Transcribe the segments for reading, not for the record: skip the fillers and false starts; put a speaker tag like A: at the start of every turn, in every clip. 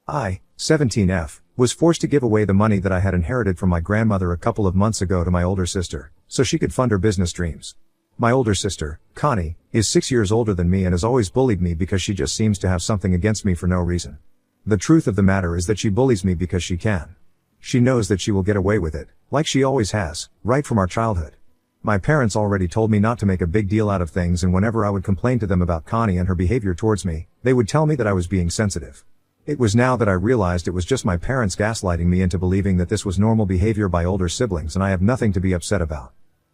A: I, 17F, was forced to give away the money that I had inherited from my grandmother a couple of months ago to my older sister, so she could fund her business dreams. My older sister, Connie, is 6 years older than me and has always bullied me because she just seems to have something against me for no reason. The truth of the matter is that she bullies me because she can. She knows that she will get away with it, like she always has, right from our childhood. My parents already told me not to make a big deal out of things, and whenever I would complain to them about Connie and her behavior towards me, they would tell me that I was being sensitive. It was now that I realized it was just my parents gaslighting me into believing that this was normal behavior by older siblings, and I have nothing to be upset about.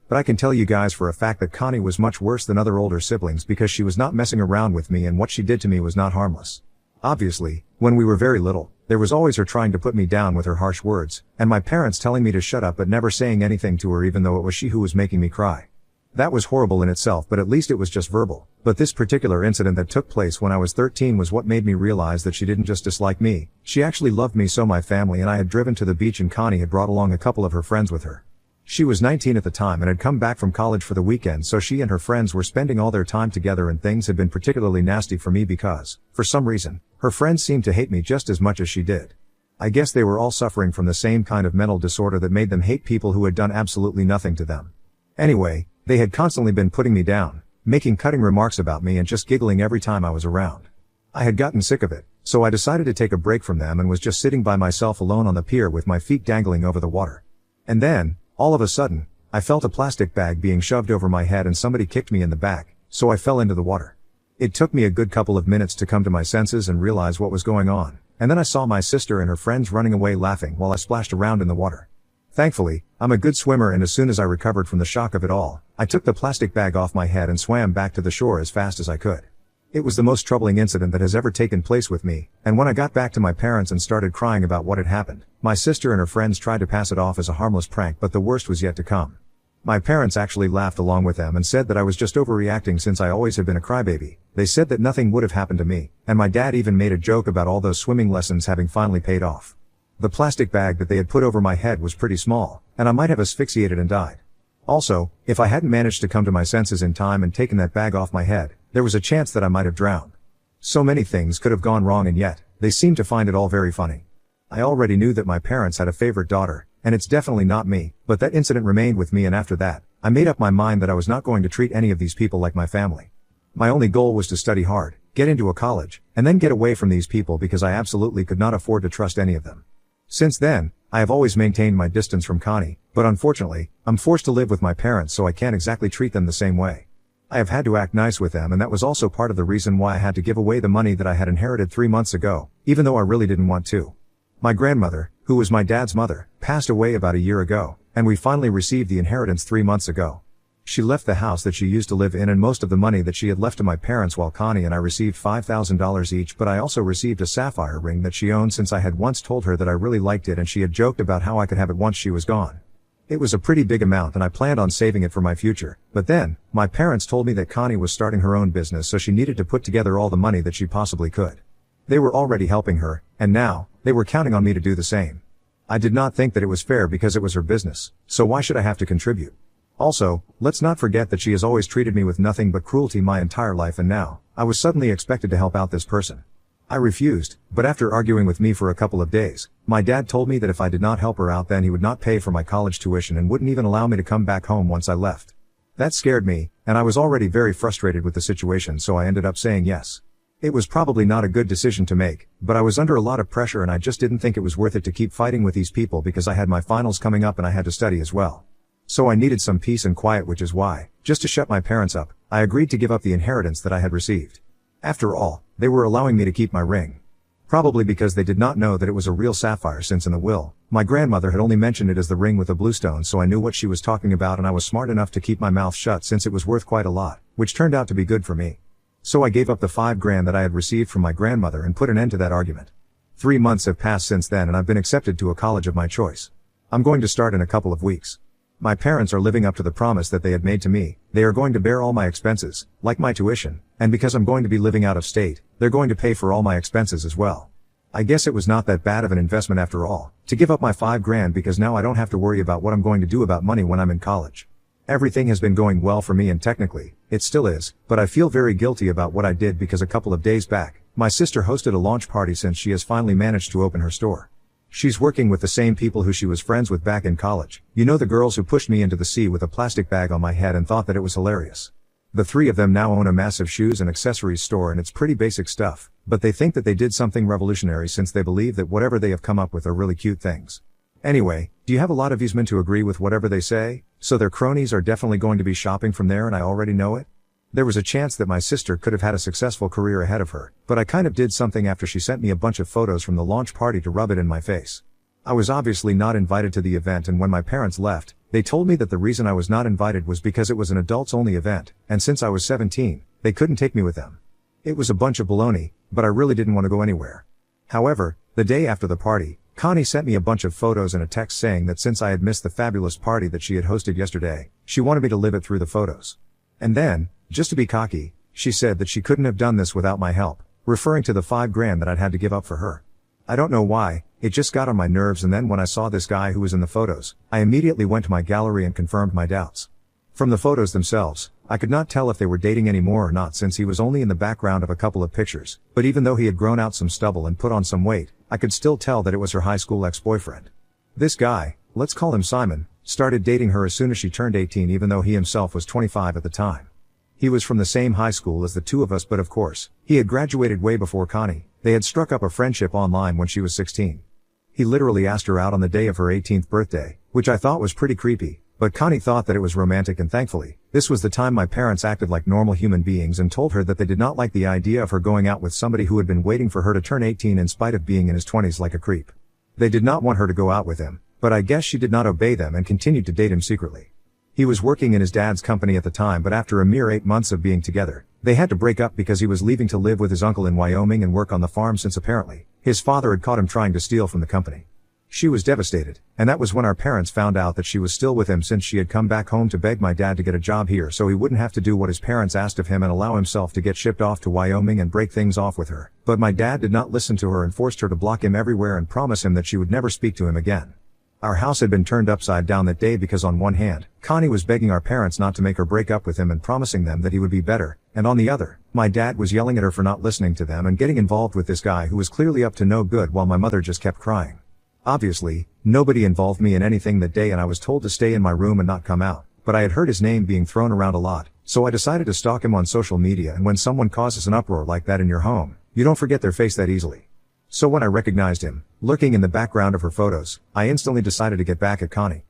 A: But I can tell you guys for a fact that Connie was much worse than other older siblings because she was not messing around with me, and what she did to me was not harmless. Obviously, when we were very little, there was always her trying to put me down with her harsh words, and my parents telling me to shut up but never saying anything to her even though it was she who was making me cry. That was horrible in itself, but at least it was just verbal. But this particular incident that took place when I was 13 was what made me realize that she didn't just dislike me, she actually loved me. So my family and I had driven to the beach, and Connie had brought along a couple of her friends with her. She was 19 at the time and had come back from college for the weekend, so she and her friends were spending all their time together, and things had been particularly nasty for me because, for some reason, her friends seemed to hate me just as much as she did. I guess they were all suffering from the same kind of mental disorder that made them hate people who had done absolutely nothing to them. Anyway, they had constantly been putting me down, making cutting remarks about me and just giggling every time I was around. I had gotten sick of it, so I decided to take a break from them and was just sitting by myself alone on the pier with my feet dangling over the water. And then, all of a sudden, I felt a plastic bag being shoved over my head and somebody kicked me in the back, so I fell into the water. It took me a good couple of minutes to come to my senses and realize what was going on, and then I saw my sister and her friends running away laughing while I splashed around in the water. Thankfully, I'm a good swimmer, and as soon as I recovered from the shock of it all, I took the plastic bag off my head and swam back to the shore as fast as I could. It was the most troubling incident that has ever taken place with me, and when I got back to my parents and started crying about what had happened, my sister and her friends tried to pass it off as a harmless prank, but the worst was yet to come. My parents actually laughed along with them and said that I was just overreacting since I always have been a crybaby. They said that nothing would have happened to me, and my dad even made a joke about all those swimming lessons having finally paid off. The plastic bag that they had put over my head was pretty small, and I might have asphyxiated and died. Also, if I hadn't managed to come to my senses in time and taken that bag off my head, there was a chance that I might have drowned. So many things could have gone wrong, and yet, they seemed to find it all very funny. I already knew that my parents had a favorite daughter, and it's definitely not me, but that incident remained with me, and after that, I made up my mind that I was not going to treat any of these people like my family. My only goal was to study hard, get into a college, and then get away from these people because I absolutely could not afford to trust any of them. Since then, I have always maintained my distance from Connie, but unfortunately, I'm forced to live with my parents, so I can't exactly treat them the same way. I have had to act nice with them, and that was also part of the reason why I had to give away the money that I had inherited 3 months ago, even though I really didn't want to. My grandmother, who was my dad's mother, passed away about a year ago, and we finally received the inheritance 3 months ago. She left the house that she used to live in and most of the money that she had left to my parents, while Connie and I received $5,000 each, but I also received a sapphire ring that she owned since I had once told her that I really liked it, and she had joked about how I could have it once she was gone. It was a pretty big amount and I planned on saving it for my future, but then, my parents told me that Connie was starting her own business, so she needed to put together all the money that she possibly could. They were already helping her, and now, they were counting on me to do the same. I did not think that it was fair because it was her business, so why should I have to contribute? Also, let's not forget that she has always treated me with nothing but cruelty my entire life, and now, I was suddenly expected to help out this person. I refused, but after arguing with me for a couple of days, my dad told me that if I did not help her out, then he would not pay for my college tuition and wouldn't even allow me to come back home once I left. That scared me, and I was already very frustrated with the situation, so I ended up saying yes. It was probably not a good decision to make, but I was under a lot of pressure and I just didn't think it was worth it to keep fighting with these people because I had my finals coming up and I had to study as well. So I needed some peace and quiet, which is why, just to shut my parents up, I agreed to give up the inheritance that I had received. After all, they were allowing me to keep my ring. Probably because they did not know that it was a real sapphire, since in the will, my grandmother had only mentioned it as the ring with a blue stone, so I knew what she was talking about, and I was smart enough to keep my mouth shut since it was worth quite a lot, which turned out to be good for me. So I gave up the $5,000 that I had received from my grandmother and put an end to that argument. 3 months have passed since then and I've been accepted to a college of my choice. I'm going to start in a couple of weeks. My parents are living up to the promise that they had made to me. They are going to bear all my expenses, like my tuition, and because I'm going to be living out of state, they're going to pay for all my expenses as well. I guess it was not that bad of an investment after all, to give up my $5,000, because now I don't have to worry about what I'm going to do about money when I'm in college. Everything has been going well for me, and technically, it still is, but I feel very guilty about what I did because a couple of days back, My sister hosted a launch party since she has finally managed to open her store. She's working with the same people who she was friends with back in college. You know, the girls who pushed me into the sea with a plastic bag on my head and thought that it was hilarious. The three of them now own a massive shoes and accessories store, and it's pretty basic stuff, but they think that they did something revolutionary since they believe that whatever they have come up with are really cute things. Anyway, do you have a lot of men to agree with whatever they say? So their cronies are definitely going to be shopping from there, and I already know it? There was a chance that my sister could have had a successful career ahead of her, but I kind of did something after she sent me a bunch of photos from the launch party to rub it in my face. I was obviously not invited to the event, and when my parents left, they told me that the reason I was not invited was because it was an adults-only event, and since I was 17, they couldn't take me with them. It was a bunch of baloney, but I really didn't want to go anywhere. However, the day after the party, Connie sent me a bunch of photos and a text saying that since I had missed the fabulous party that she had hosted yesterday, she wanted me to live it through the photos. And then, just to be cocky, she said that she couldn't have done this without my help, referring to the $5,000 that I'd had to give up for her. I don't know why, it just got on my nerves, and then when I saw this guy who was in the photos, I immediately went to my gallery and confirmed my doubts. From the photos themselves, I could not tell if they were dating anymore or not since he was only in the background of a couple of pictures, but even though he had grown out some stubble and put on some weight, I could still tell that it was her high school ex-boyfriend. This guy, let's call him Simon, started dating her as soon as she turned 18, even though he himself was 25 at the time. He was from the same high school as the two of us, but of course, he had graduated way before Connie. They had struck up a friendship online when she was 16. He literally asked her out on the day of her 18th birthday, which I thought was pretty creepy, but Connie thought that it was romantic, and thankfully, this was the time my parents acted like normal human beings and told her that they did not like the idea of her going out with somebody who had been waiting for her to turn 18 in spite of being in his 20s like a creep. They did not want her to go out with him, but I guess she did not obey them and continued to date him secretly. He was working in his dad's company at the time, but after a mere 8 months of being together, they had to break up because he was leaving to live with his uncle in Wyoming and work on the farm since apparently, his father had caught him trying to steal from the company. She was devastated, and that was when our parents found out that she was still with him since she had come back home to beg my dad to get a job here so he wouldn't have to do what his parents asked of him and allow himself to get shipped off to Wyoming and break things off with her. But my dad did not listen to her and forced her to block him everywhere and promise him that she would never speak to him again. Our house had been turned upside down that day because on one hand, Connie was begging our parents not to make her break up with him and promising them that he would be better, and on the other, my dad was yelling at her for not listening to them and getting involved with this guy who was clearly up to no good, while my mother just kept crying. Obviously, nobody involved me in anything that day and I was told to stay in my room and not come out, but I had heard his name being thrown around a lot, so I decided to stalk him on social media, and when someone causes an uproar like that in your home, you don't forget their face that easily. So when I recognized him, lurking in the background of her photos, I instantly decided to get back at Connie.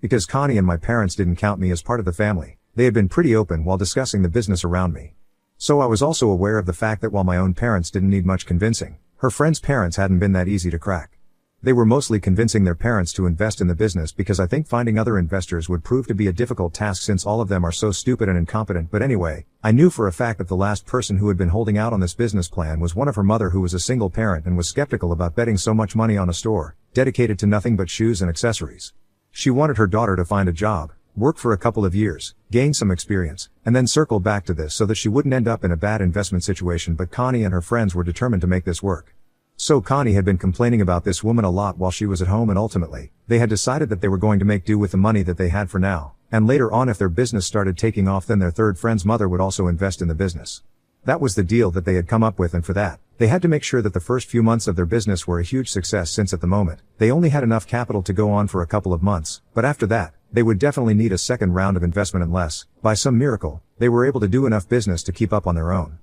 A: Because Connie and my parents didn't count me as part of the family, they had been pretty open while discussing the business around me. So I was also aware of the fact that while my own parents didn't need much convincing, her friends' parents hadn't been that easy to crack. They were mostly convincing their parents to invest in the business because I think finding other investors would prove to be a difficult task since all of them are so stupid and incompetent. But anyway, I knew for a fact that the last person who had been holding out on this business plan was one of her mother, who was a single parent and was skeptical about betting so much money on a store dedicated to nothing but shoes and accessories. She wanted her daughter to find a job, work for a couple of years, gain some experience, and then circle back to this so that she wouldn't end up in a bad investment situation. But Connie and her friends were determined to make this work. So Connie had been complaining about this woman a lot while she was at home, and ultimately, they had decided that they were going to make do with the money that they had for now, and later on if their business started taking off, then their third friend's mother would also invest in the business. That was the deal that they had come up with, and for that, they had to make sure that the first few months of their business were a huge success, since at the moment, they only had enough capital to go on for a couple of months, but after that, they would definitely need a second round of investment unless, by some miracle, they were able to do enough business to keep up on their own.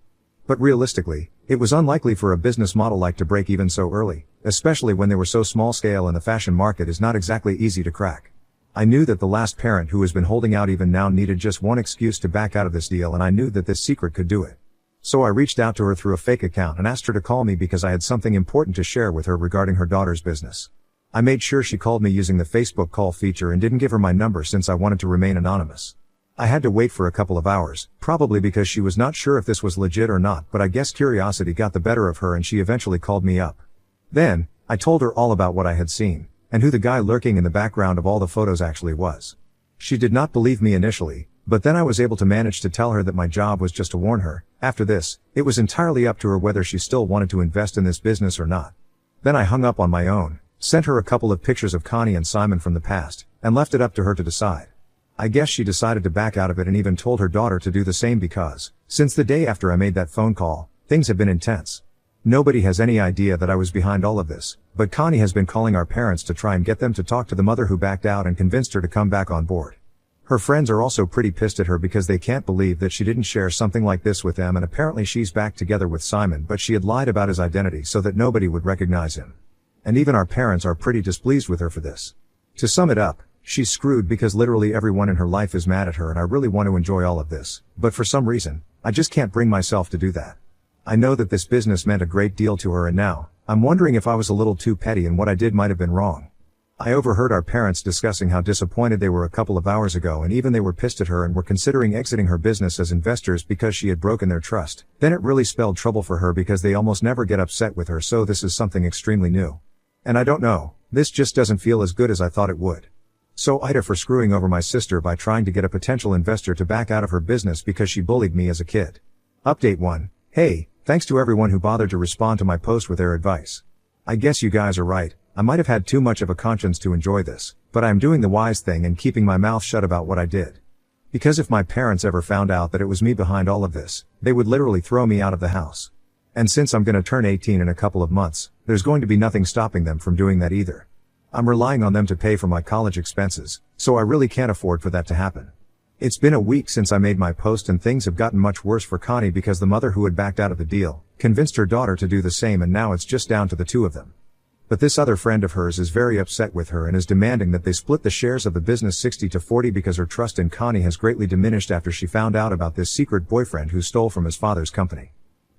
A: But realistically, it was unlikely for a business model like to break even so early, especially when they were so small scale and the fashion market is not exactly easy to crack. I knew that the last parent who has been holding out even now needed just one excuse to back out of this deal, and I knew that this secret could do it. So I reached out to her through a fake account and asked her to call me because I had something important to share with her regarding her daughter's business. I made sure she called me using the Facebook call feature and didn't give her my number since I wanted to remain anonymous. I had to wait for a couple of hours, probably because she was not sure if this was legit or not, but I guess curiosity got the better of her and she eventually called me up. Then, I told her all about what I had seen, and who the guy lurking in the background of all the photos actually was. She did not believe me initially, but then I was able to manage to tell her that my job was just to warn her. After this, it was entirely up to her whether she still wanted to invest in this business or not. Then I hung up on my own, sent her a couple of pictures of Connie and Simon from the past, and left it up to her to decide. I guess she decided to back out of it and even told her daughter to do the same because, since the day after I made that phone call, things have been intense. Nobody has any idea that I was behind all of this, but Connie has been calling our parents to try and get them to talk to the mother who backed out and convinced her to come back on board. Her friends are also pretty pissed at her because they can't believe that she didn't share something like this with them, and apparently she's back together with Simon, but she had lied about his identity so that nobody would recognize him. And even our parents are pretty displeased with her for this. To sum it up, she's screwed because literally everyone in her life is mad at her, and I really want to enjoy all of this, but for some reason, I just can't bring myself to do that. I know that this business meant a great deal to her, and now, I'm wondering if I was a little too petty and what I did might have been wrong. I overheard our parents discussing how disappointed they were a couple of hours ago, and even they were pissed at her and were considering exiting her business as investors because she had broken their trust. Then it really spelled trouble for her because they almost never get upset with her, so this is something extremely new. And I don't know, this just doesn't feel as good as I thought it would. So Ida for screwing over my sister by trying to get a potential investor to back out of her business because she bullied me as a kid. Update 1. Hey, thanks to everyone who bothered to respond to my post with their advice. I guess you guys are right. I might have had too much of a conscience to enjoy this, but I am doing the wise thing and keeping my mouth shut about what I did. Because if my parents ever found out that it was me behind all of this, they would literally throw me out of the house. And since I'm gonna turn 18 in a couple of months, there's going to be nothing stopping them from doing that either. I'm relying on them to pay for my college expenses, so I really can't afford for that to happen. It's been a week since I made my post, and things have gotten much worse for Connie because the mother who had backed out of the deal convinced her daughter to do the same, and now it's just down to the two of them. But this other friend of hers is very upset with her and is demanding that they split the shares of the business 60-40 because her trust in Connie has greatly diminished after she found out about this secret boyfriend who stole from his father's company.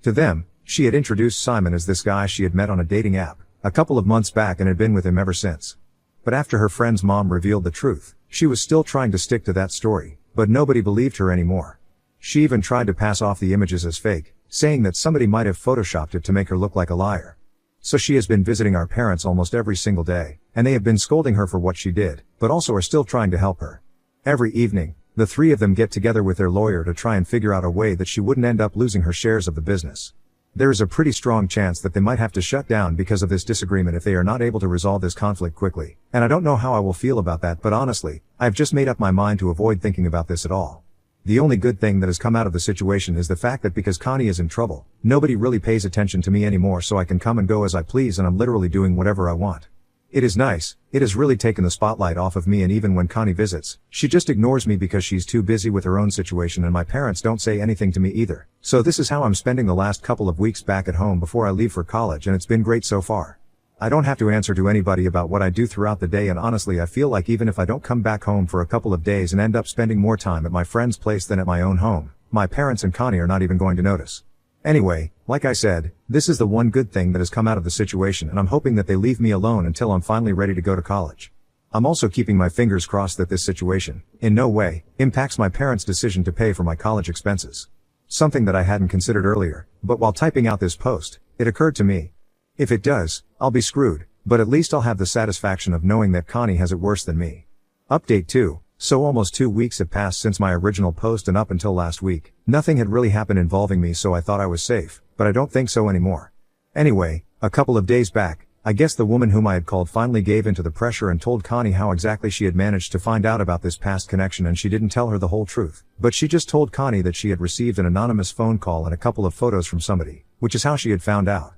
A: To them, she had introduced Simon as this guy she had met on a dating app a couple of months back and had been with him ever since. But after her friend's mom revealed the truth, she was still trying to stick to that story, but nobody believed her anymore. She even tried to pass off the images as fake, saying that somebody might have photoshopped it to make her look like a liar. So she has been visiting our parents almost every single day, and they have been scolding her for what she did, but also are still trying to help her. Every evening, the three of them get together with their lawyer to try and figure out a way that she wouldn't end up losing her shares of the business. There is a pretty strong chance that they might have to shut down because of this disagreement if they are not able to resolve this conflict quickly, and I don't know how I will feel about that, but honestly, I've just made up my mind to avoid thinking about this at all. The only good thing that has come out of the situation is the fact that because Connie is in trouble, nobody really pays attention to me anymore, so I can come and go as I please, and I'm literally doing whatever I want. It is nice. It has really taken the spotlight off of me, and even when Connie visits, she just ignores me because she's too busy with her own situation, and my parents don't say anything to me either. So this is how I'm spending the last couple of weeks back at home before I leave for college, and it's been great so far. I don't have to answer to anybody about what I do throughout the day, and honestly I feel like even if I don't come back home for a couple of days and end up spending more time at my friend's place than at my own home, my parents and Connie are not even going to notice. Anyway, like I said, this is the one good thing that has come out of the situation, and I'm hoping that they leave me alone until I'm finally ready to go to college. I'm also keeping my fingers crossed that this situation, in no way, impacts my parents' decision to pay for my college expenses. Something that I hadn't considered earlier, but while typing out this post, it occurred to me. If it does, I'll be screwed, but at least I'll have the satisfaction of knowing that Connie has it worse than me. Update 2. So almost 2 weeks have passed since my original post, and up until last week, nothing had really happened involving me, so I thought I was safe, but I don't think so anymore. Anyway, a couple of days back, I guess the woman whom I had called finally gave into the pressure and told Connie how exactly she had managed to find out about this past connection, and she didn't tell her the whole truth, but she just told Connie that she had received an anonymous phone call and a couple of photos from somebody, which is how she had found out.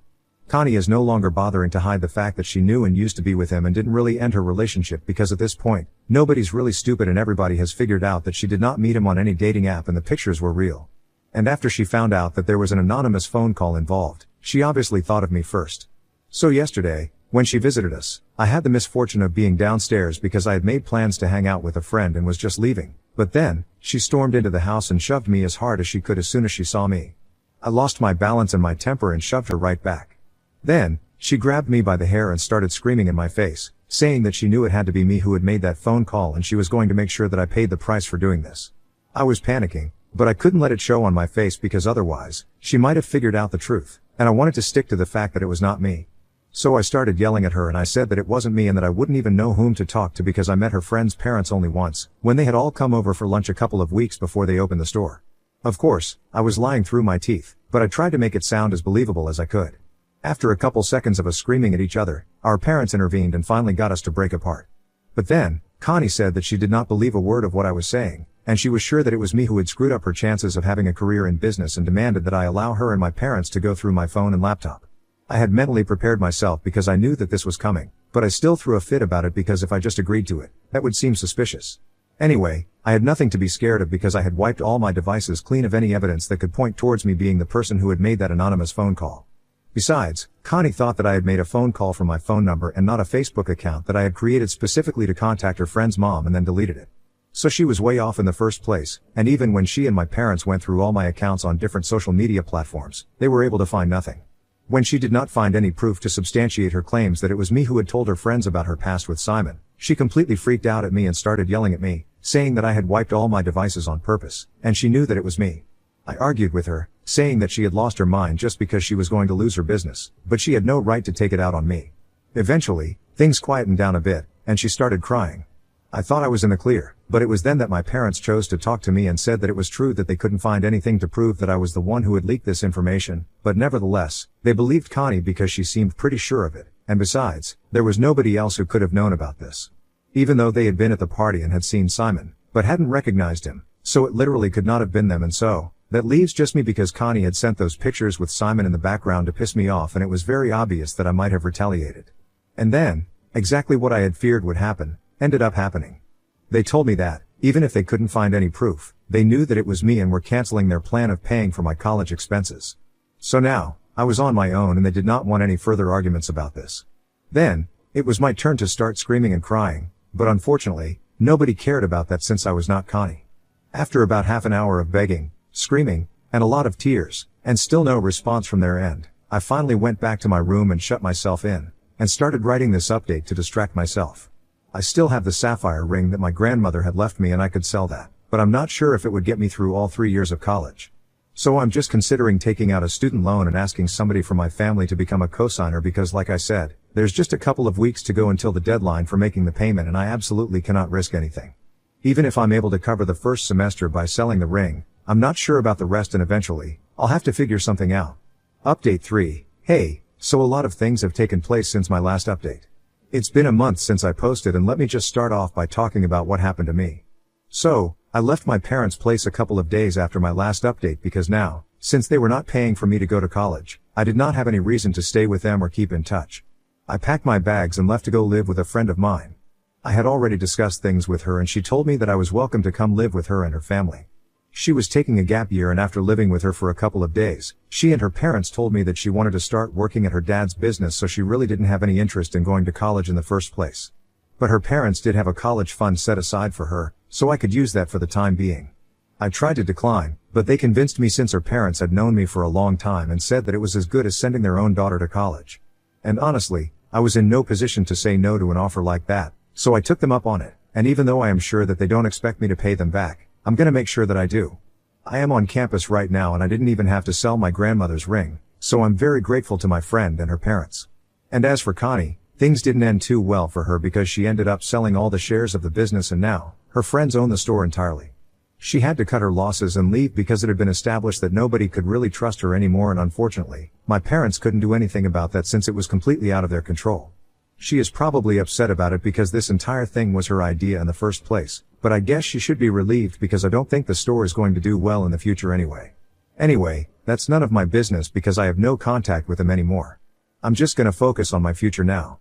A: Connie is no longer bothering to hide the fact that she knew and used to be with him and didn't really end her relationship, because at this point, nobody's really stupid and everybody has figured out that she did not meet him on any dating app and the pictures were real. And after she found out that there was an anonymous phone call involved, she obviously thought of me first. So yesterday, when she visited us, I had the misfortune of being downstairs because I had made plans to hang out with a friend and was just leaving, but then, she stormed into the house and shoved me as hard as she could as soon as she saw me. I lost my balance and my temper and shoved her right back. Then, she grabbed me by the hair and started screaming in my face, saying that she knew it had to be me who had made that phone call and she was going to make sure that I paid the price for doing this. I was panicking, but I couldn't let it show on my face because otherwise, she might have figured out the truth, and I wanted to stick to the fact that it was not me. So I started yelling at her and I said that it wasn't me and that I wouldn't even know whom to talk to because I met her friend's parents only once, when they had all come over for lunch a couple of weeks before they opened the store. Of course, I was lying through my teeth, but I tried to make it sound as believable as I could. After a couple seconds of us screaming at each other, our parents intervened and finally got us to break apart. But then, Connie said that she did not believe a word of what I was saying, and she was sure that it was me who had screwed up her chances of having a career in business and demanded that I allow her and my parents to go through my phone and laptop. I had mentally prepared myself because I knew that this was coming, but I still threw a fit about it because if I just agreed to it, that would seem suspicious. Anyway, I had nothing to be scared of because I had wiped all my devices clean of any evidence that could point towards me being the person who had made that anonymous phone call. Besides, Connie thought that I had made a phone call from my phone number and not a Facebook account that I had created specifically to contact her friend's mom and then deleted it. So she was way off in the first place, and even when she and my parents went through all my accounts on different social media platforms, they were able to find nothing. When she did not find any proof to substantiate her claims that it was me who had told her friends about her past with Simon, she completely freaked out at me and started yelling at me, saying that I had wiped all my devices on purpose, and she knew that it was me. I argued with her, saying that she had lost her mind just because she was going to lose her business, but she had no right to take it out on me. Eventually, things quietened down a bit, and she started crying. I thought I was in the clear, but it was then that my parents chose to talk to me and said that it was true that they couldn't find anything to prove that I was the one who had leaked this information, but nevertheless, they believed Connie because she seemed pretty sure of it, and besides, there was nobody else who could have known about this. Even though they had been at the party and had seen Simon, but hadn't recognized him, so it literally could not have been them, and so, that leaves just me because Connie had sent those pictures with Simon in the background to piss me off, and it was very obvious that I might have retaliated. And then, exactly what I had feared would happen, ended up happening. They told me that, even if they couldn't find any proof, they knew that it was me and were canceling their plan of paying for my college expenses. So now, I was on my own and they did not want any further arguments about this. Then, it was my turn to start screaming and crying, but unfortunately, nobody cared about that since I was not Connie. After about half an hour of begging, screaming, and a lot of tears, and still no response from their end, I finally went back to my room and shut myself in, and started writing this update to distract myself. I still have the sapphire ring that my grandmother had left me and I could sell that, but I'm not sure if it would get me through all 3 years of college. So I'm just considering taking out a student loan and asking somebody from my family to become a cosigner because like I said, there's just a couple of weeks to go until the deadline for making the payment and I absolutely cannot risk anything. Even if I'm able to cover the first semester by selling the ring, I'm not sure about the rest and eventually, I'll have to figure something out. Update 3. Hey, so a lot of things have taken place since my last update. It's been a month since I posted and let me just start off by talking about what happened to me. So, I left my parents' place a couple of days after my last update because now, since they were not paying for me to go to college, I did not have any reason to stay with them or keep in touch. I packed my bags and left to go live with a friend of mine. I had already discussed things with her and she told me that I was welcome to come live with her and her family. She was taking a gap year and after living with her for a couple of days, she and her parents told me that she wanted to start working at her dad's business so she really didn't have any interest in going to college in the first place. But her parents did have a college fund set aside for her, so I could use that for the time being. I tried to decline, but they convinced me since her parents had known me for a long time and said that it was as good as sending their own daughter to college. And honestly, I was in no position to say no to an offer like that, so I took them up on it, and even though I am sure that they don't expect me to pay them back, I'm gonna make sure that I do. I am on campus right now and I didn't even have to sell my grandmother's ring, so I'm very grateful to my friend and her parents. And as for Connie, things didn't end too well for her because she ended up selling all the shares of the business and now, her friends own the store entirely. She had to cut her losses and leave because it had been established that nobody could really trust her anymore and unfortunately, my parents couldn't do anything about that since it was completely out of their control. She is probably upset about it because this entire thing was her idea in the first place, but I guess she should be relieved because I don't think the store is going to do well in the future anyway. Anyway, that's none of my business because I have no contact with them anymore. I'm just gonna focus on my future now.